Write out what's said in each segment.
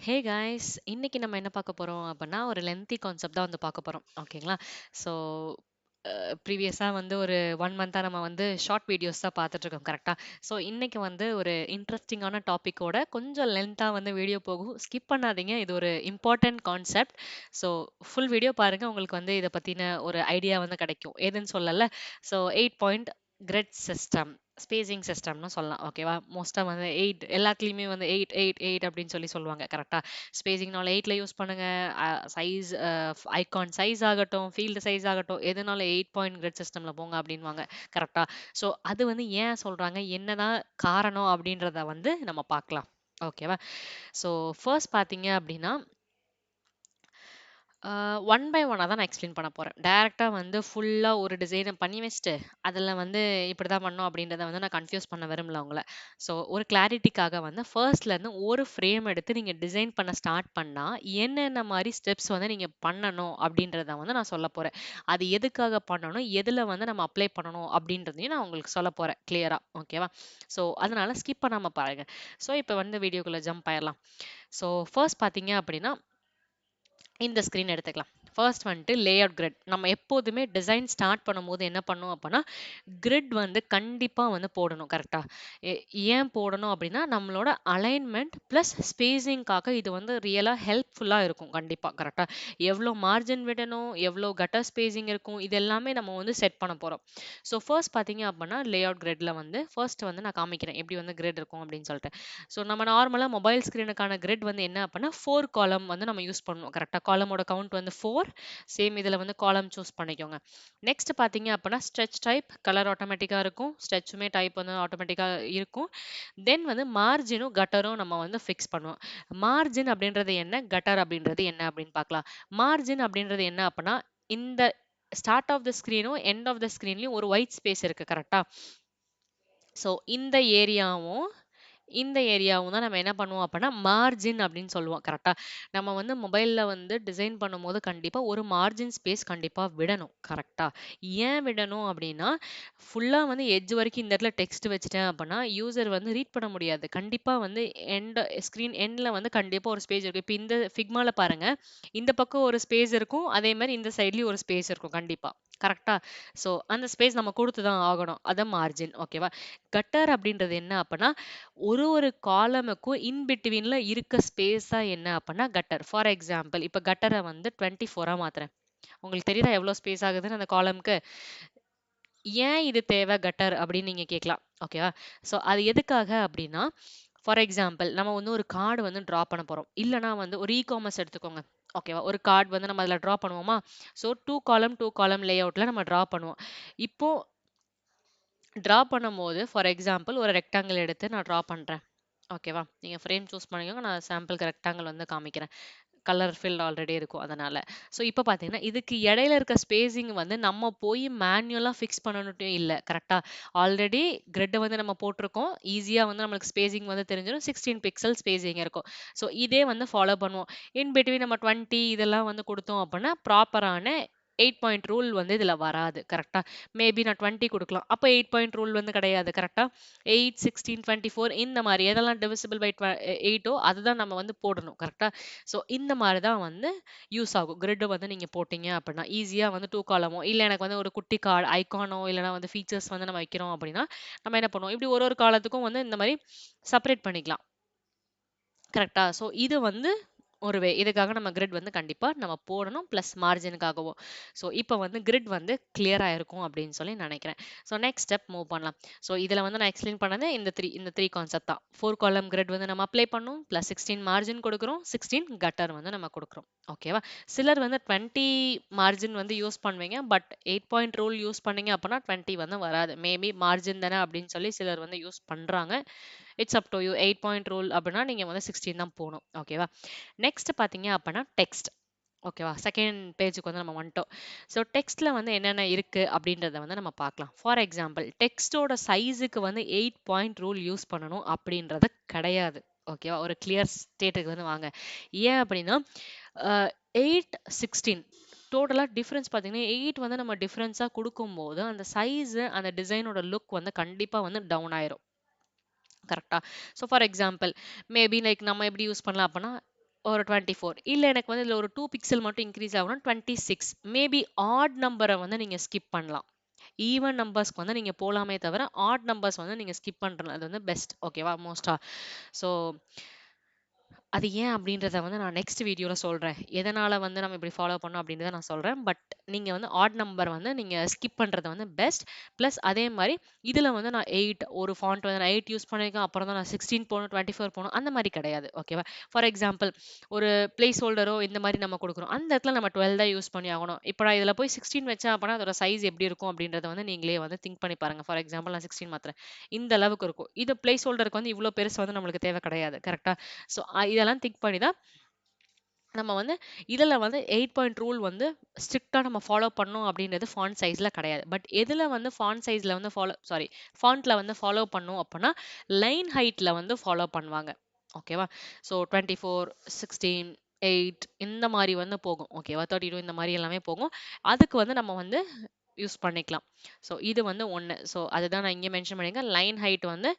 Hey guys இன்னைக்கு நம்ம என்ன பார்க்க போறோம் அப்படின்னா ஒரு லென்த்தி கான்செப்ட் தான் வந்து பார்க்க போறோம் ஓகேங்களா. ஸோ ப்ரீவியஸாக வந்து ஒரு 1 மந்த்தாக நம்ம வந்து ஷார்ட் வீடியோஸ் தான் பார்த்துட்டு இருக்கோம் கரெக்டாக. ஸோ இன்னைக்கு வந்து ஒரு இன்ட்ரெஸ்டிங்கான டாப்பிக்கோட கொஞ்சம் லென்த்தாக வந்து வீடியோ போகும், ஸ்கிப் பண்ணாதீங்க. இது ஒரு important concept. So full video பாருங்க, உங்களுக்கு வந்து இதை பற்றின ஒரு ஐடியா வந்து கிடைக்கும். எதுன்னு சொல்லல. So 8 point grid system, spacing சிஸ்டம்னு சொல்லலாம் ஓகேவா. மோஸ்ட்டாக வந்து 8 எல்லாத்துலேயுமே வந்து 8 அப்படின்னு சொல்லுவாங்க கரெக்டாக. ஸ்பேசிங்னால 8ல யூஸ் பண்ணுங்க. சைஸ், ஐகான் சைஸ் ஆகட்டும், ஃபீல்டு சைஸ் ஆகட்டும், எதுனாலும் 8 பாயிண்ட் கிரிட் சிஸ்டம்ல போங்க அப்படின்வாங்க கரெக்டா. ஸோ அது வந்து ஏன் சொல்றாங்க, என்னதான் காரணம் அப்படின்றத வந்து நம்ம பார்க்கலாம் ஓகேவா. ஸோ ஃபர்ஸ்ட் பார்த்தீங்க அப்படின்னா ஒன் பை ஒன்னாக தான் நான் எக்ஸ்பிளைன் பண்ண போகிறேன். டைரெக்டாக வந்து ஃபுல்லாக ஒரு டிசைனை பண்ணி வச்சுட்டு அதில் வந்து இப்படி தான் பண்ணோம் அப்படின்றத வந்து நான் கன்ஃபியூஸ் பண்ண விரும்பல உங்களை. ஸோ ஒரு கிளாரிட்டிக்காக வந்து ஃபர்ஸ்ட்லேருந்து ஒரு ஃப்ரேம் எடுத்து நீங்கள் டிசைன் பண்ண ஸ்டார்ட் பண்ணால் என்னென்ன மாதிரி ஸ்டெப்ஸ் வந்து நீங்கள் பண்ணணும் அப்படின்றத வந்து நான் சொல்ல போகிறேன். அது எதுக்காக பண்ணணும், எதில் வந்து நம்ம அப்ளை பண்ணணும் அப்படின்றதையும் நான் உங்களுக்கு சொல்ல போகிறேன் கிளியராக ஓகேவா. ஸோ அதனால ஸ்கிப் பண்ணாமல் பாருங்க. ஸோ இப்போ வந்து வீடியோக்குள்ளே ஜம்ப் ஆயிடலாம். ஸோ ஃபர்ஸ்ட் பார்த்தீங்க அப்படின்னா இந்த ஸ்க்ரீன் எடுத்துக்கலாம். ஃபர்ஸ்ட் வந்துட்டு லேஅவுட் கிரிட். நம்ம எப்போதுமே டிசைன் ஸ்டார்ட் பண்ணும்போது என்ன பண்ணோம் அப்படின்னா கிரிட் வந்து கண்டிப்பாக வந்து போடணும் கரெக்டாக. ஏன் போடணும் அப்படின்னா நம்மளோட அலைன்மெண்ட் ப்ளஸ் ஸ்பேஸிங்காக இது வந்து ரியலாக ஹெல்ப்ஃபுல்லாக இருக்கும் கண்டிப்பாக கரெக்டாக. எவ்வளோ மார்ஜின் விடணும், எவ்வளோ கட்டர் ஸ்பேஸிங் இருக்கும், இது எல்லாமே நம்ம வந்து செட் பண்ண போகிறோம். ஸோ ஃபர்ஸ்ட் பார்த்தீங்க அப்படின்னா லேஅவுட் கிரிட்ல வந்து ஃபர்ஸ்ட் வந்து நான் காமிக்கிறேன் எப்படி வந்து கிரிட் இருக்கும் அப்படின்னு சொல்லிட்டு. ஸோ நம்ம நார்மலாக மொபைல் ஸ்க்ரீனுக்கான கிரிட் வந்து என்ன அப்படின்னா 4 காலம் வந்து நம்ம யூஸ் பண்ணணும் கரெக்டாக. காலமோட கவுண்ட் வந்து 4. சேம் இதில் வந்து காலம் சூஸ் பண்ணிக்கோங்க. நெக்ஸ்ட் பார்த்தீங்க அப்படின்னா ஸ்ட்ரெச் டைப், கலர் ஆட்டோமேட்டிக்காக இருக்கும், ஸ்ட்ரெச்சுமே டைப் வந்து ஆட்டோமேட்டிக்காக இருக்கும். தென் வந்து மார்ஜினும் கட்டரும் நம்ம வந்து ஃபிக்ஸ் பண்ணுவோம். மார்ஜின் அப்படின்றது என்ன, கட்டர் அப்படின்றது என்ன அப்படின்னு பார்க்கலாம். மார்ஜின் அப்படின்றது என்ன அப்படின்னா இந்த ஸ்டார்ட் ஆஃப் த ஸ்க்ரீனும் எண்ட் ஆஃப் த ஸ்க்ரீன்லையும் ஒரு ஒயிட் ஸ்பேஸ் இருக்கு கரெக்டா. ஸோ இந்த ஏரியாவும் தான் நம்ம என்ன பண்ணுவோம் அப்படின்னா மார்ஜின் அப்படின்னு சொல்லுவோம் கரெக்டா. நம்ம வந்து மொபைலில் வந்து டிசைன் பண்ணும்போது கண்டிப்பாக ஒரு மார்ஜின் ஸ்பேஸ் கண்டிப்பாக விடணும் கரெக்டா. ஏன் விடணும் அப்படின்னா ஃபுல்லாக வந்து எட்ஜ் வரைக்கும் இந்த இடத்துல டெக்ஸ்ட் வச்சுட்டேன் அப்படின்னா யூசர் வந்து ரீட் பண்ண முடியாது. கண்டிப்பாக வந்து ஸ்க்ரீன் எண்டில் வந்து கண்டிப்பாக ஒரு ஸ்பேஸ் இருக்கும். இப்போ இந்த ஃபிக்மால பாருங்க, இந்த பக்கம் ஒரு ஸ்பேஸ் இருக்கும், அதே மாதிரி இந்த சைட்லேயும் ஒரு ஸ்பேஸ் இருக்கும் கண்டிப்பாக கரெக்டா. ஸோ அந்த ஸ்பேஸ் நம்ம கொடுத்து தான் ஆகணும், அதான் மார்ஜின் ஓகேவா. கட்டர் அப்படின்றது என்ன அப்படின்னா ஒரு காலமுக்கும் இன் பிட்வீன்ல இருக்க ஸ்பேஸ் தான் என்ன அப்படின்னா கட்டர். ஃபார் எக்ஸாம்பிள் இப்போ கட்டரை வந்து 24 மாத்துறேன். உங்களுக்கு தெரியுதா எவ்வளோ ஸ்பேஸ் ஆகுதுன்னு அந்த காலம்க்கு. ஏன் இது தேவை கட்டர் அப்படின்னு நீங்க கேட்கலாம் ஓகேவா. ஸோ அது எதுக்காக அப்படின்னா ஃபார் எக்ஸாம்பிள் நம்ம வந்து ஒரு கார்டு வந்து ட்ரா பண்ண போறோம், இல்லைனா வந்து ஒரு காமர்ஸ் எடுத்துக்கோங்க ஓகேவா. ஒரு கார்டு வந்து நம்ம அதில் ட்ரா பண்ணுவோமா. ஸோ 2 காலம் லே அவுட்ல நம்ம ட்ரா பண்ணுவோம். இப்போ ட்ரா பண்ணும்போது ஃபார் எக்ஸாம்பிள் ஒரு ரெக்டாங்கிள் எடுத்து நான் ட்ரா பண்றேன் ஓகேவா. நீங்க ஃப்ரேம் சூஸ் பண்ணிக்கோங்க, நான் சாம்பிளுக்கு ரெக்டாங்கிள் வந்து காமிக்கிறேன். கலர் ஃபில்ட் ஆல்ரெடி இருக்கும் அதனால. ஸோ இப்போ பார்த்தீங்கன்னா இதுக்கு இடையில இருக்க ஸ்பேசிங் வந்து நம்ம போய் மேனுவலா ஃபிக்ஸ் பண்ணணும்ட்டே இல்ல கரெக்டா. ஆல்ரெடி கிரிட் வந்து நம்ம போட்டிருக்கோம், ஈஸியா வந்து நம்மளுக்கு ஸ்பேசிங் வந்து தெரிஞ்சிடும். 16 பிக்சல் ஸ்பேசிங் இருக்கும். ஸோ இதே வந்து ஃபாலோ பண்ணுவோம். இன் பிட்வீன் நம்ம 20 இதெல்லாம் வந்து கொடுத்தோம் அப்படின்னா ப்ராப்பரான 8 பாயிண்ட் ரூல் வந்து இதுல வராது கரெக்டா. மேபி நான் 20 கொடுக்கலாம், அப்போ 8 பாயிண்ட் ரூல் வந்து கிடையாது கரெக்டா. 8, 16, 24 இந்த மாதிரி எதெல்லாம் டிவிசிபிள் பை 8ஓ அதுதான் நம்ம வந்து போடணும் கரெக்டா. ஸோ இந்த மாதிரி தான் வந்து யூஸ் ஆகும். கிரிட் வந்து நீங்க போட்டீங்க அப்படின்னா ஈஸியா வந்து 2 காலமோ இல்லை எனக்கு வந்து ஒரு குட்டி கார்டு ஐகானோ இல்லைனா வந்து ஃபீச்சர்ஸ் வந்து நம்ம வைக்கிறோம் அப்படின்னா நம்ம என்ன பண்ணுவோம், இப்படி ஒரு ஒரு காலத்துக்கும் வந்து இந்த மாதிரி செப்பரேட் பண்ணிக்கலாம் கரெக்டா. ஸோ இது வந்து ஒரு வே. இதுக்காக நம்ம கிரிட் வந்து கண்டிப்பா நம்ம போடணும், ப்ளஸ் மார்ஜினுக்காகவும். ஸோ இப்போ வந்து கிரிட் வந்து கிளியரா இருக்கும் அப்படின்னு சொல்லி நினைக்கிறேன். ஸோ நெக்ஸ்ட் ஸ்டெப் மூவ் பண்ணலாம். ஸோ இதில் வந்து நான் எக்ஸ்பிளைன் பண்ணது இந்த த்ரீ கான்செப்ட் தான். 4 காலம் கிரிட் வந்து நம்ம அப்ளை பண்ணோம், ப்ளஸ் 16 மார்ஜின் கொடுக்குறோம், 16 கட்டர் வந்து நம்ம கொடுக்குறோம் ஓகேவா. சிலர் வந்து 20 மார்ஜின் வந்து யூஸ் பண்ணுவீங்க, பட் 8 பாயிண்ட் ரூல் யூஸ் பண்ணீங்க அப்படின்னா 20 வந்து வராது. மேபி மார்ஜின் தானே அப்படின்னு சொல்லி சிலர் வந்து யூஸ் பண்றாங்க. It's up to you. 8 point rule அப்படின்னா நீங்க வந்து 16 தான் போகணும் ஓகேவா. நெக்ஸ்ட் பார்த்தீங்க அப்படின்னா டெக்ஸ்ட் ஓகேவா. செகண்ட் பேஜுக்கு வந்து நம்ம வந்துட்டோம். ஸோ டெக்ஸ்ட்ல வந்து என்னென்ன இருக்கு அப்படின்றத வந்து நம்ம பார்க்கலாம். ஃபார் எக்ஸாம்பிள் டெக்ஸ்டோட சைஸுக்கு வந்து 8 பாயிண்ட் ரூல் யூஸ் பண்ணணும் அப்படின்றது கிடையாது ஓகேவா. ஒரு கிளியர் ஸ்டேட்டுக்கு வந்து வாங்க. ஏன் அப்படின்னா 8, 16 டோட்டலாக டிஃப்ரென்ஸ் பார்த்தீங்கன்னா 8 வந்து நம்ம டிஃப்ரென்ஸாக கொடுக்கும்போது அந்த சைஸு அந்த டிசைனோட லுக் வந்து கண்டிப்பாக வந்து டவுன் ஆயிரும் கரெக்டா. So for example maybe like நம்ம எப்படி யூஸ் பண்ணலாம் அப்படின்னா ஒரு 24. இல்ல எனக்கு வந்து இதுல ஒரு 2 பிக்சல் மட்டும் இன்க்ரீஸ் ஆகணும்னா 26. மேபி ஆட் நம்பர வந்து நீங்க ஸ்கிப் பண்ணலாம். ஈவன் நம்பர்ஸ்க்கு வந்து நீங்க போலாமே தவிர, ஆட் நம்பர்ஸ் வந்து நீங்க ஸ்கிப் பண்றது அது வந்து பெஸ்ட். ஓகேவா? மோஸ்ட்டா. ஸோ அது ஏன் அப்படின்றத வந்து நான் நெக்ஸ்ட் வீடியோல சொல்றேன். எதனால வந்து நம்ம இப்படி ஃபாலோ பண்ணோம் அப்படின்றத நான் சொல்றேன். பட் நீங்க வந்து ஆட் நம்பர் வந்து நீங்க ஸ்கிப் பண்றது வந்து பெஸ்ட். பிளஸ் அதே மாரி இதுல வந்து நான் 8 ஒரு ஃபாண்ட் வந்து நான் 8 யூஸ் பண்ணியிருக்கேன். அப்புறம் தான் நான் 16 போணும், 24 போணும் அந்த மாரி கிடையாது. ஓகேவா? ஃபார் எக்ஸாம்பிள் ஒரு பிளேஸ் ஹோல்டரோ இந்த மாரி நம்ம குடுக்குறோம். அந்த இடத்துல நம்ம 12 தான் யூஸ் பண்ணி ஆகணும். இப்ப நான் இதுல போய் 16 வச்சேன் அப்படின்னா அதோட சைஸ் எப்படி இருக்கும் அப்படின்றத வந்து நீங்களே வந்து திங்க் பண்ணி பாருங்க. ஃபார் எக்ஸாம்பிள் நான் 16 மாத்துறேன். இந்த அளவுக்கு இருக்கும். இது பிளேஸ் ஹோல்டருக்கு வந்து இவ்ளோ பெருசு வந்து நம்மளுக்கு தேவை கிடையாது. கரெக்ட்டா? ஸோ இதெல்லாம் திங்க் பண்ணி தான் நம்ம வந்து இதில் வந்து 8 பாயிண்ட் ரூல் வந்து ஸ்ட்ரிக்டாக நம்ம ஃபாலோ பண்ணோம் அப்படின்றது ஃபாண்ட் சைஸில் கிடையாது. பட் எதில் வந்து ஃபாண்ட் சைஸில் வந்து ஃபாண்ட்டில் வந்து ஃபாலோ பண்ணோம் அப்படின்னா லைன் ஹைட்டில் வந்து ஃபாலோ பண்ணுவாங்க. ஓகேவா? ஸோ 24, 16, 8 இந்த மாதிரி வந்து போகும். ஓகேவா? 32 இந்த மாதிரி எல்லாமே போகும். அதுக்கு வந்து நம்ம வந்து யூஸ் பண்ணிக்கலாம். ஸோ இது வந்து ஒன்று. ஸோ அதுதான் நான் இங்கே மென்ஷன் பண்ணியிருக்கேன். லைன் ஹைட் வந்து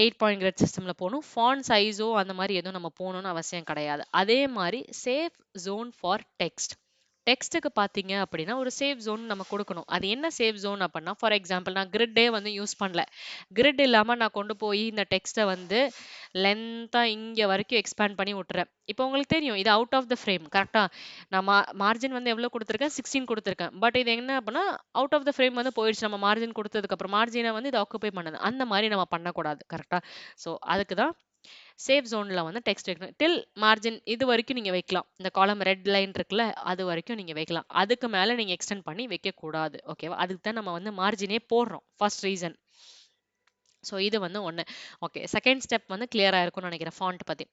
8 பாயிண்ட் கிரிட் சிஸ்டம்ல போகணும். ஃபாண்ட் சைஸோ அந்த மாதிரி எதுவும் நம்ம போகணும்னு அவசியம் கிடையாது. அதே மாதிரி சேஃப் ஜோன் ஃபார் டெக்ஸ்ட். டெக்ஸ்ட்டுக்கு பார்த்தீங்க அப்படின்னா ஒரு சேஃப் ஜோன் நம்ம கொடுக்கணும். அது என்ன சேஃப் ஜோன் அப்படின்னா ஃபார் எக்ஸாம்பிள் நான் கிரிட்டே வந்து யூஸ் பண்ணல. கிரிட் இல்லாமல் நான் கொண்டு போய் இந்த டெக்ஸ்ட்டை வந்து லென்த்தாக இங்கே வரைக்கும் எக்ஸ்பேண்ட் பண்ணி விட்டுறேன். இப்போ உங்களுக்கு தெரியும் இது அவுட் ஆஃப் த ஃப்ரேம். கரெக்டாக நான் மார்ஜின் வந்து எவ்வளோ கொடுத்துருக்கேன், 16 கொடுத்துருக்கேன். பட் இது என்ன அப்படின்னா அவுட் ஆஃப் த ஃப்ரேம் வந்து போயிடுச்சு. நம்ம மார்ஜின் கொடுத்ததுக்கப்புறம் மார்ஜினை வந்து இது ஆக்குபை பண்ணுது. அந்த மாதிரி நம்ம பண்ணக்கூடாது. கரெக்டாக? ஸோ அதுக்கு தான் சேஃப் ஜோன்ல வந்து டெக்ஸ்ட் வைக்கணும். டில் மார்ஜின் இது வரைக்கும் நீங்க வைக்கலாம். இந்த காலம் ரெட் லைன் இருக்குல்ல அது வரைக்கும் நீங்க வைக்கலாம். அதுக்கு மேல நீங்க எக்ஸ்டெண்ட் பண்ணி வைக்க கூடாது. ஓகேவா? அதுக்கு தான் நம்ம வந்து மார்ஜினே போடுறோம். First reason. ஸோ இது வந்து ஒன்று. ஓகே, செகண்ட் ஸ்டெப் வந்து கிளியராக இருக்கும்னு நினைக்கிறேன் ஃபாண்ட் பற்றி.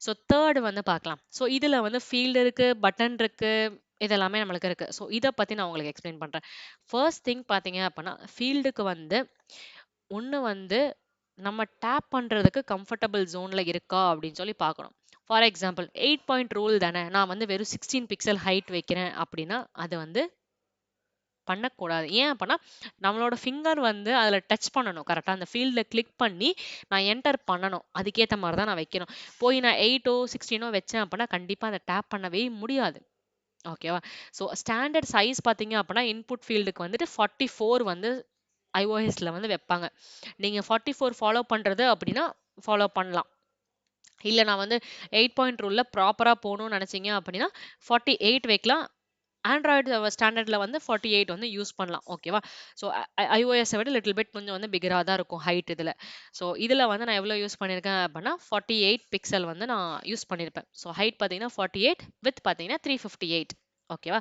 ஸோ தேர்டு வந்து பார்க்கலாம். ஸோ இதில் வந்து ஃபீல்டு இருக்குது, பட்டன் இருக்குது, இதெல்லாமே நம்மளுக்கு இருக்குது. ஸோ இதை பற்றி நான் உங்களுக்கு எக்ஸ்பிளைன் பண்ணுறேன். ஃபர்ஸ்ட் திங் பார்த்தீங்க அப்படின்னா ஃபீல்டுக்கு வந்து ஒன்று வந்து நம்ம டேப் பண்ணுறதுக்கு கம்ஃபர்டபுள் ஜோனில் இருக்கா அப்படின்னு சொல்லி பார்க்கணும். ஃபார் எக்ஸாம்பிள் 8 பாயிண்ட் ரூல் தானே, நான் வந்து வெறும் 16 பிக்சல் ஹைட் வைக்கிறேன் அப்படின்னா அது வந்து பண்ணக்கூடாது. ஏன் அப்படின்னா நம்மளோட ஃபிங்கர் வந்து அதில் டச் பண்ணணும். கரெக்டாக அந்த ஃபீல்டில் கிளிக் பண்ணி நான் என்டர் பண்ணணும். அதுக்கேற்ற மாதிரி தான் நான் வைக்கணும். போய் நான் 8ஓ 16ஓ வச்சேன் அப்படின்னா கண்டிப்பாக அதை டேப் பண்ணவே முடியாது. ஓகேவா? ஸோ ஸ்டாண்டர்ட் சைஸ் பார்த்தீங்க அப்படின்னா இன்புட் ஃபீல்டுக்கு வந்துட்டு 44 வந்து iOSல வந்து வைப்பாங்க. நீங்க 44 ஃபாலோ பண்றது அப்படின்னா ஃபாலோ பண்ணலாம். இல்ல நான் வந்து 8 பாயிண்ட் ரூல்ல ப்ராப்பரா போகணும்னு நினைச்சீங்க அப்படின்னா 48 வைக்கலாம். ஆண்ட்ராய்டு ஸ்டாண்டர்ட்ல வந்து 48 வந்து யூஸ் பண்ணலாம். ஓகேவா? ஸோ iOS விட லிட்டில் பிட் கொஞ்சம் வந்து பிகரா தான் இருக்கும் ஹைட் இதுல. ஸோ இதுல வந்து நான் எவ்வளோ யூஸ் பண்ணியிருக்கேன் அப்படின்னா 48 பிக்சல் வந்து நான் யூஸ் பண்ணியிருப்பேன். ஸோ ஹைட் பார்த்தீங்கன்னா 48, வித் பார்த்தீங்கன்னா 358. ஓகேவா?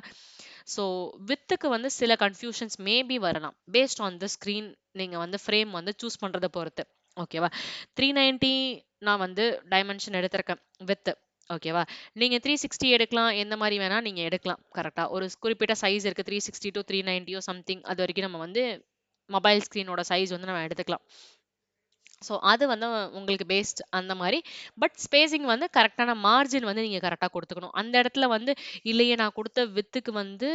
ஸோ வித்துக்கு வந்து சில கன்ஃபியூஷன்ஸ் மேபி வரலாம். பேஸ்ட் ஆன் த ஸ்க்ரீன் நீங்க வந்து ஃப்ரேம் வந்து சூஸ் பண்றத பொறுத்து. ஓகேவா? 390 நான் வந்து டைமென்ஷன் எடுத்திருக்கேன் வித். ஓகேவா? நீங்க 360 எடுக்கலாம். எந்த மாதிரி வேணா நீங்க எடுக்கலாம். கரெக்ட்டா? ஒரு குறிப்பிட்ட சைஸ் இருக்கு. 360 டூ 390 சம்திங் அது வரைக்கும் நம்ம வந்து மொபைல் ஸ்க்ரீனோட சைஸ் வந்து நம்ம எடுத்துக்கலாம். ஸோ அது வந்து உங்களுக்கு பேஸ்ட் அந்த மாதிரி. பட் ஸ்பேசிங் வந்து கரெக்டான மார்ஜின் வந்து நீங்கள் கரெக்டாக கொடுத்துக்கணும். அந்த இடத்துல வந்து இல்லையே நான் கொடுத்த வித்துக்கு வந்து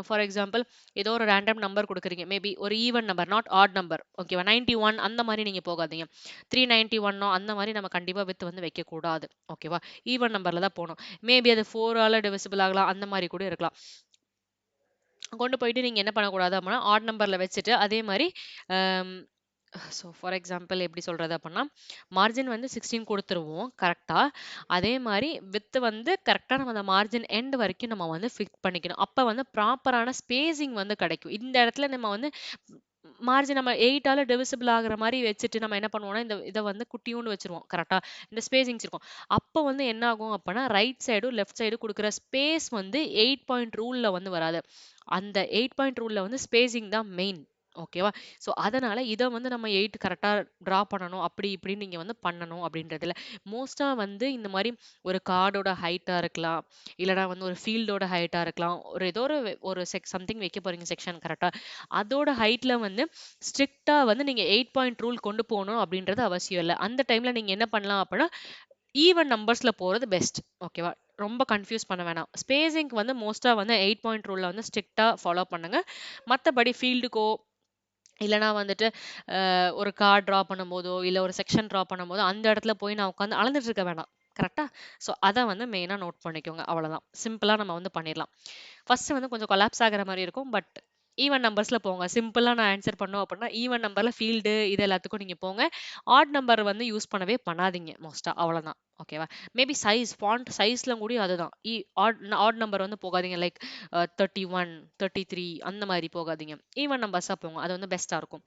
ஃபார் எக்ஸாம்பிள் ஏதோ ஒரு ரேண்டம் நம்பர் கொடுக்குறீங்க. மேபி ஒரு even number, not add number. ஓகேவா? 91 அந்த மாதிரி நீங்கள் போகாதீங்க. 391 அந்த மாதிரி நம்ம கண்டிப்பாக வித்து வந்து வைக்கக்கூடாது. ஓகேவா? ஈவன் நம்பரில் தான் போகணும். மேபி அது 4ஆல் டிவிசிபிள் ஆகலாம். அந்த மாதிரி கூட இருக்கலாம். கொண்டு போயிட்டு நீங்கள் என்ன பண்ணக்கூடாது அப்படின்னா ஆட் நம்பரில் வச்சுட்டு அதே மாதிரி ஸோ ஃபார் எக்ஸாம்பிள் எப்படி சொல்கிறது அப்படின்னா மார்ஜின் வந்து 16 கொடுத்துருவோம் கரெக்டாக. அதே மாதிரி வித்து வந்து கரெக்டாக நம்ம அந்த மார்ஜின் எண்ட் வரைக்கும் நம்ம வந்து ஃபிக்ஸ் பண்ணிக்கணும். அப்போ வந்து ப்ராப்பரான ஸ்பேசிங் வந்து கிடைக்கும். இந்த இடத்துல நம்ம வந்து மார்ஜின் நம்ம 8ஆல் டிவிசிபிள் ஆகுற மாதிரி வச்சுட்டு நம்ம என்ன பண்ணுவோம்னா இந்த இதை வந்து குட்டியூண்டு வச்சிருவோம். கரெக்டாக இந்த ஸ்பேசிங்ஸ் இருக்கும். அப்போ வந்து என்ன ஆகும் அப்படின்னா ரைட் சைடும் லெஃப்ட் சைடும் கொடுக்குற ஸ்பேஸ் வந்து 8 பாயிண்ட் ரூலில் வந்து வராது. அந்த 8 பாயிண்ட் ரூலில் வந்து ஸ்பேசிங் தான் மெயின். ஓகேவா? ஸோ அதனால இதை வந்து நம்ம 8 கரெக்டாக ட்ரா பண்ணணும். அப்படி இப்படின்னு நீங்கள் வந்து பண்ணணும் அப்படின்றதுல மோஸ்ட்டாக வந்து இந்த மாதிரி ஒரு கார்டோட ஹைட்டாக இருக்கலாம், இல்லைனா வந்து ஒரு ஃபீல்டோட ஹைட்டாக இருக்கலாம், ஒரு ஏதோ ஒரு சம்திங் வைக்க போறீங்க செக்ஷன் கரெக்டாக. அதோட ஹைட்டில் வந்து ஸ்ட்ரிக்டாக வந்து நீங்கள் 8 பாயிண்ட் ரூல் கொண்டு போகணும் அப்படின்றது அவசியம் இல்லை. அந்த டைமில் நீங்கள் என்ன பண்ணலாம் அப்படின்னா ஈவன் நம்பர்ஸில் போகிறது பெஸ்ட். ஓகேவா? ரொம்ப கன்ஃபியூஸ் பண்ண வேணாம். ஸ்பேசிங்க்கு வந்து மோஸ்ட்டாக வந்து 8 பாயிண்ட் ரூலில் வந்து ஸ்ட்ரிக்டாக ஃபாலோ பண்ணுங்க. மற்றபடி ஃபீல்டுக்கோ இல்லைனா வந்துட்டு ஒரு கார்ட் ட்ரா பண்ணும்போதோ இல்லை ஒரு செக்ஷன் ட்ரா பண்ணும்போதோ அந்த இடத்துல போய் நான் உட்காந்து அளந்துட்டு இருக்க வேணாம். கரெக்ட்டா? ஸோ அத வந்து மெயினா நோட் பண்ணிக்கோங்க. அவ்வளோதான். சிம்பிளா நம்ம வந்து பண்ணிடலாம். ஃபர்ஸ்ட் வந்து கொஞ்சம் கொலாப்ஸ் ஆகுற மாரி இருக்கும். பட் ஈவன் நம்பர்ஸ்ல போங்க. சிம்பிளா நான் ஆன்சர் பண்ணோம் அப்படின்னா, ஈவன் நம்பர்ல ஃபீல்டு இது எல்லாத்துக்கும் நீங்க போங்க. ஆட் நம்பர் வந்து யூஸ் பண்ணவே பண்ணாதீங்க மோஸ்ட்டா. அவ்வளோதான். ஓகேவா? மேபி சைஸ், ஃபாண்ட் சைஸ்ல கூடயும் அதுதான். ஆட் நம்பர் வந்து போகாதீங்க. லைக் 31, 33 அந்த மாரி போகாதீங்க. ஈவன் நம்பர்ஸா போங்க. அது வந்து பெஸ்ட்டா இருக்கும்.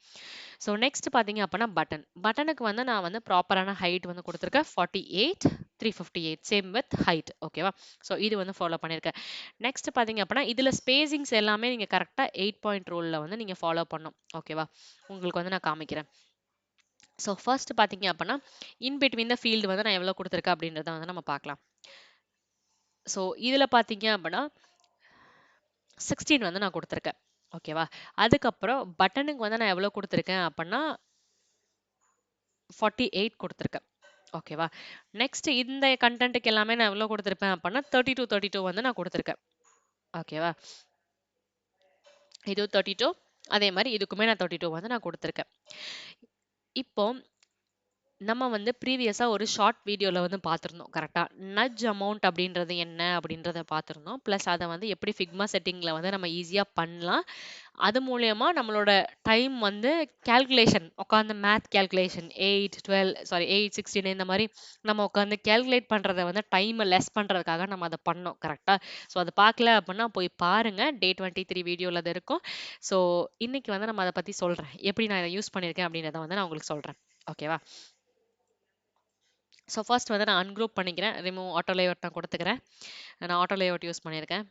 ஸோ நெக்ஸ்ட் பார்த்தீங்க அப்படின்னா பட்டன். பட்டனுக்கு வந்து நான் வந்து ப்ராப்பரான ஹைட் வந்து குடுத்துருக்கேன். 48, 358 சேம் வித் ஹைட். ஓகேவா? ஸோ இது வந்து ஃபாலோ பண்ணியிருக்கேன். நெக்ஸ்ட் பார்த்தீங்க அப்படின்னா, இதில ஸ்பேசிங்ஸ் எல்லாமே நீங்க கரெக்ட்டா 8 பாயிண்ட் ரூல்ல வந்து நீங்க ஃபாலோ பண்ணணும். ஓகேவா? உங்களுக்கு வந்து நான் காமிக்கிறேன். ஸோ ஃபர்ஸ்ட் பார்த்தீங்க அப்படின்னா, இன் பிட்வீன் த ஃபீல்டு வந்து நான் எவ்வளோ குடுத்துருக்கேன் அப்படின்றத வந்து நம்ம பார்க்கலாம். ஸோ இதில பார்த்தீங்க அப்படின்னா, 16 வந்து நான் குடுத்துருக்கேன். ஓகேவா? அதுக்கப்புறம் பட்டனுக்கு வந்து நான் எவ்வளோ குடுத்துருக்கேன் அப்படின்னா, 48 குடுத்துருக்கேன். ஓகேவா? நெக்ஸ்ட் இந்த கன்டென்ட்க்கு எல்லாமே நான் எவ்வளோ குடுத்துருப்பேன் அப்படின்னா, 32, 32 வந்து நான் குடுத்துருக்கேன். ஓகேவா? இது 32 அதே மாரி இதுக்குமே நான் 32 வந்து நான் குடுத்துருக்கேன். இப்போ நம்ம வந்து ப்ரீவியஸா ஒரு ஷார்ட் வீடியோல வந்து பார்த்திருந்தோம். கரெக்ட்டா? நட்ஜ் அமவுண்ட் அப்படின்றது என்ன அப்படின்றத பார்த்திருந்தோம். பிளஸ் அத வந்து எப்படி ஃபிக்மா செட்டிங்ல வந்து நம்ம ஈஸியா பண்ணலாம். அது மூலியமா நம்மளோட டைம் வந்து கால்குலேஷன் உட்கார்ந்து மேத் கால்குலேஷன் 8, 12 சாரி 8, 16 இந்த மாரி நம்ம உட்கார்ந்து கால்குலேட் பண்றத வந்து டைம லெஸ் பண்றதுக்காக நம்ம அத பண்ணோம். கரெக்ட்டா? ஸோ அத பார்க்கல அப்படின்னா போய் பாருங்க. டே 23 வீடியோல அது இருக்கும். ஸோ இன்னைக்கு வந்து நம்ம அத பத்தி சொல்றேன். எப்படி நான் இத யூஸ் பண்ணியிருக்கேன் அப்படின்றத வந்து நான் உங்களுக்கு சொல்றேன். ஓகேவா? ஸோ ஃபர்ஸ்ட் வந்து நான் அன்குரூப் பண்ணிக்கிறேன். ரிமூவ் ஆட்டோ லேஅவுட் நான் குடுத்துக்கிறேன். நான் ஆட்டோ லேஅவுட் யூஸ் பண்ணியிருக்கேன்.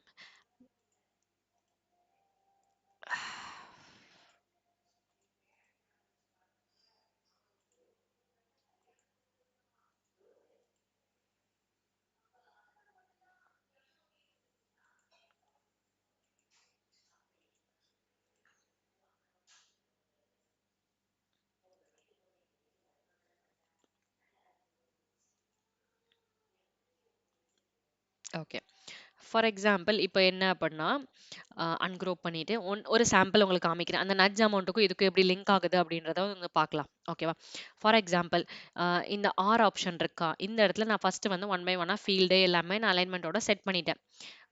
ஓகே. ஃபார் எக்ஸாம்பிள் இப்ப என்ன அப்படின்னா, அன்குரூப் பண்ணிட்டு ஒரு சாம்பிள் உங்களுக்கு காமிக்கிறேன். அந்த நட்ஜ் அமௌண்ட்டுக்கும் இதுக்கும் எப்படி லிங்க் ஆகுது அப்படின்றத வந்து பார்க்கலாம். ஓகேவா? ஃபார் எக்ஸாம்பிள் இந்த ஆப்ஷன் இருக்கா? இந்த இடத்துல நான் ஃபர்ஸ்ட் வந்து ஒன் பை ஒன்னா ஃபீல்டு எல்லாமே நான் அலைன்மென்ட்டோட செட் பண்ணிட்டேன்.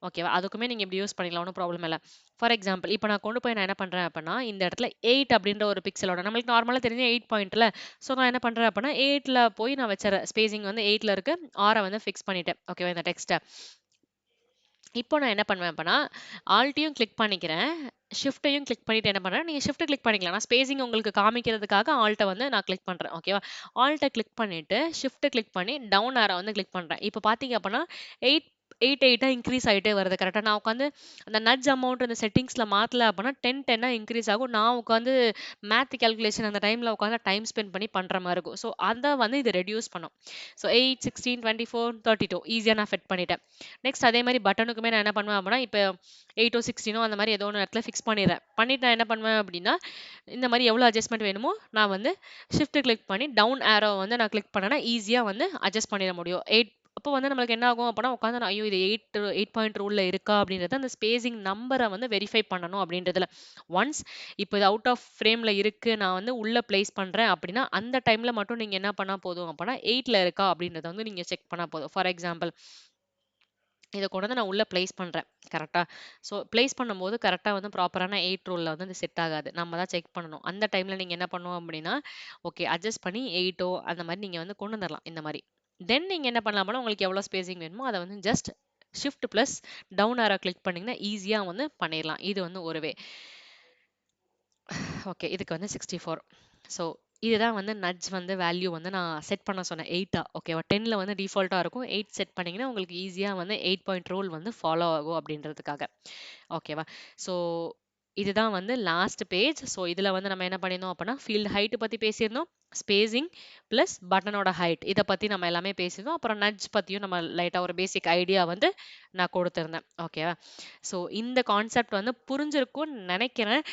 ஓகேவா? அதுக்குமே நீங்க இப்படி யூஸ் பண்ணிக்கலாம். ஒண்ணும் ப்ராப்ளம் இல்ல. ஃபார் எக்ஸாம்பிள் இப்ப நான் கொண்டு போய் நான் என்ன பண்றேன் அப்படின்னா, இந்த இடத்துல 8 அப்படின்ற ஒரு பிக்சலோட நம்மளுக்கு நார்மலா தெரிஞ்ச 8 பாயிண்ட்ல. ஸோ நான் என்ன பண்றேன் அப்படின்னா, 8ல போய் நான் வச்சுர்றேன். ஸ்பேசிங் வந்து 8ல இருக்கு. வந்து ஃபிக்ஸ் பண்ணிட்டேன். ஓகேவா? இந்த டெக்ஸ்ட்ட. இப்போ நான் என்ன பண்ணுவேன் அப்பன்னா, ஆல்ட்டையும் கிளிக் பண்ணிக்கிறேன். ஷிஃப்ட்டையும் கிளிக் பண்ணிட்டு என்ன பண்றேன், நீங்க ஷிஃப்ட் கிளிக் பண்ணிக்கலாம். நான் ஸ்பேசிங் உங்களுக்கு காமிக்கிறதுக்காக ஆல்ட்ட வந்து நான் கிளிக் பண்றேன். ஓகேவா? ஆல்ட்ட கிளிக் பண்ணிட்டு, ஷிஃப்ட் கிளிக் பண்ணி டவுன் ஆரோ வந்து கிளிக் பண்றேன். இப்போ பார்த்தீங்க அப்பன்னா 8 8 இன்கிரீஸ் ஆயிட்டே வருது. கரெக்ட்டா? நான் உட்காந்து அந்த நட்ஜ் அமவுண்ட் அந்த செட்டிங்ஸ்ல மாத்தல அப்பன்னா 10 இன்கிரீஸ் ஆகும். நான் உட்காந்து மேத் கால்குலேஷன் அந்த டைம்ல உட்காந்து டைம் ஸ்பெண்ட் பண்ணி பண்ற மாரி இருக்கும். ஸோ அத வந்து இது ரெடியூஸ் பண்ணும். ஸோ 8, 16, 24, 32 ஈஸியா நான் ஃபிட் பண்ணிட்டேன். நெக்ஸ்ட் அதே மாரி பட்டனுக்குமே நான் என்ன பண்ணுவேன் அப்படின்னா, இப்ப 8ஓ, 16ஓ அந்த மாரி ஏதோ ஒரு இடத்துல ஃபிக்ஸ் பண்ணிடுறேன். பண்ணிட்டு நான் என்ன பண்ணுவேன் அப்படின்னா, இந்த மாரி எவ்வளோ அட்ஜஸ்ட்மென்ட் வேணுமோ, நான் வந்து ஷிஃப்ட் கிளிக் பண்ணி டவுன் ஆரோ வந்து நான் கிளிக் பண்ணேன்னா, ஈஸியா வந்து அட்ஜஸ்ட் பண்ணிட முடியும். அப்போ வந்து நம்மளுக்கு என்ன ஆகும் அப்பன்னா, உட்காந்து நான் ஐயோ! இது 8 பாயிண்ட் ரூல்ல இருக்கா அப்படின்றத அந்த ஸ்பேசிங் நம்பர வந்து வெரிஃபை பண்ணணும் அப்படின்றதுல. ஒன்ஸ் இப்போ இது அவுட் ஆஃப் ஃப்ரேம்ல இருக்கு. நான் வந்து உள்ள பிளேஸ் பண்றேன் அப்படின்னா, அந்த டைம்ல மட்டும் நீங்க என்ன பண்ணா போதும் அப்பன்னா, 8ல இருக்கா அப்படின்றத வந்து நீங்க செக் பண்ணா போதும். ஃபார் எக்ஸாம்பிள் இத கொண்டு வந்து நான் உள்ள பிளேஸ் பண்றேன். கரெக்ட்டா? ஸோ பிளேஸ் பண்ணும்போது கரெக்ட்டா வந்து ப்ராப்பரான 8 ரூல்ல வந்து அது செட் ஆகாது. நம்ம தான் செக் பண்ணணும். அந்த டைம்ல நீங்க என்ன பண்ணணும் அப்படின்னா, ஓகே அட்ஜஸ்ட் பண்ணி 8ஓ அந்த மாரி நீங்க வந்து கொண்டு வந்துரலாம். இந்த மாரி. தென் நீங்க என்ன பண்ணலாம்னா, உங்களுக்கு எவ்வளோ ஸ்பேசிங் வேணுமோ, அத வந்து just shift plus down arrow click பண்ணீங்கன்னா, ஈஸியா வந்து பண்ணிரலாம். இது வந்து ஒரு வே. ஓகே. இதுக்கு வந்து 64. ஸோ இதுதான் வந்து நட்ஜ் வந்து வேல்யூ வந்து நான் செட் பண்ண சொன்னேன். 8ஆ ஓகேவா? 10ல வந்து டிஃபால்ட்டா இருக்கும். 8 செட் பண்ணீங்கன்னா, உங்களுக்கு ஈஸியா வந்து 8 பாயிண்ட் ரூல் வந்து ஃபாலோ ஆகும் அப்படின்றதுக்காக. ஓகேவா? ஸோ இதுதான் வந்து லாஸ்ட் பேஜ். ஸோ இதுல வந்து நம்ம என்ன பண்ணியிருந்தோம் அப்பன்னா, ஃபீல்ட் ஹைட் பத்தி பேசியிருந்தோம். ஸ்பேசிங் பிளஸ் பட்டனோட ஹைட் இத பத்தி நம்ம எல்லாமே பேசியிருந்தோம். அப்புறம் நட்ஜ் பத்தியும் நம்ம லைட்டா ஒரு பேசிக் ஐடியா வந்து நான் குடுத்திருந்தேன். ஓகேவா? ஸோ இந்த கான்செப்ட் வந்து புரிஞ்சிருக்கும்னு நெனைக்கிறேன்.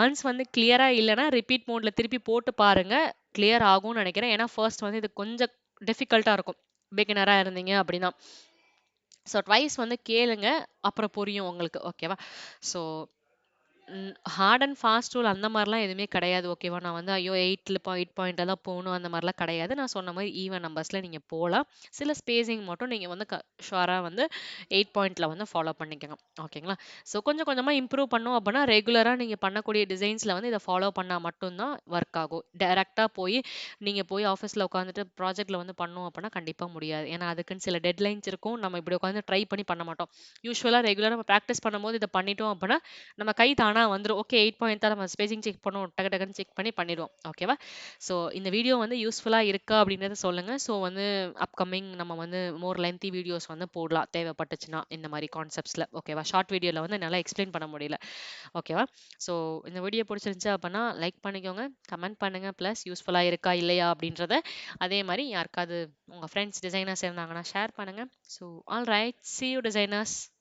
ஒன்ஸ் வந்து கிளியரா இல்லன்னா, ரிப்பீட் மோட்ல திருப்பி போட்டு பாருங்க. கிளியர் ஆகும்னு நெனைக்கிறேன். ஏன்னா, ஃபர்ஸ்ட் வந்து இது கொஞ்சம் டிஃபிகல்ட்டா இருக்கும். பிகினரா இருந்தீங்க அப்படின்னா. ஸோ ட்வைஸ் வந்து கேளுங்க. அப்புறம் புரியும் உங்களுக்கு. ஓகேவா? So hard and fast rule அந்த மாரிலாம் எதுவுமே கிடையாது. ஓகேவா? நான் வந்து ஐயோ! 8 பாயிண்ட்ல தான் போணும் அந்த மாரிலாம் கிடையாது. நான் சொன்ன மாரி ஈவன் நம்பர்ஸ்ல நீங்க போலாம். சில ஸ்பேசிங் மட்டும் நீங்க வந்து ஷுவரா வந்து 8 பாயிண்ட்ல வந்து ஃபாலோ பண்ணிக்கங்க. ஓகேங்களா? ஸோ கொஞ்சம் கொஞ்சமா இம்ப்ரூவ் பண்ணோம் அப்பன்னா, ரெகுலரா நீங்க பண்ணக்கூடிய டிசைன்ஸ்ல வந்து இத ஃபாலோ பண்ணா மட்டும் தான் ஒர்க் ஆகும். டைரக்ட்டா நீங்க போய் ஆஃபீஸ்ல உட்காந்துட்டு ப்ராஜெக்ட்ல வந்து பண்ணோம் அப்பன்னா கண்டிப்பா முடியாது. ஏன்னா அதுக்குன்னு சில டெட்லைன்ஸ் இருக்கும். நம்ம இப்படி உட்காந்து ட்ரை பண்ணி பண்ண மாட்டோம். யூசுவலா ரெகுலரா நம்ம பிராக்டிஸ் பண்ணும்போது இத பண்ணிட்டோம் அப்பன்னா, நம்ம கை தானா வந்துரும். ஓகே 8 பாயிண்ட் தான் நம்ம ஸ்பேசிங் செக் பண்ணுவோம். டக்கு டக்குன்னு செக் பண்ணி பண்ணிடுவோம். ஓகேவா? ஸோ இந்த வீடியோ வந்து யூஸ்ஃபுல்லா இருக்கா அப்படின்றத சொல்லுங்க. ஸோ வந்து அப்கமிங் நம்ம வந்து மோர் லென்த்தி வீடியோஸ் வந்து போடலாம் தேவைப்பட்டுச்சுன்னா இந்த மாதிரி கான்செப்ட்ஸ்ல. ஓகேவா? ஷார்ட் வீடியோல வந்து என்னால எக்ஸ்பிளைன் பண்ண முடியல. ஓகேவா? ஸோ இந்த வீடியோ பிடிச்சிருந்துச்சு அப்படின்னா லைக் பண்ணிக்கோங்க, கமெண்ட் பண்ணுங்க, ப்ளஸ் யூஸ்ஃபுல்லா இருக்கா இல்லையா அப்படின்றத அதே மாதிரி யாருக்காவது உங்க ஃப்ரெண்ட்ஸ் டிசைனர்ஸ் இருந்தாங்கன்னா ஷேர் பண்ணுங்க. So all right, see you designers.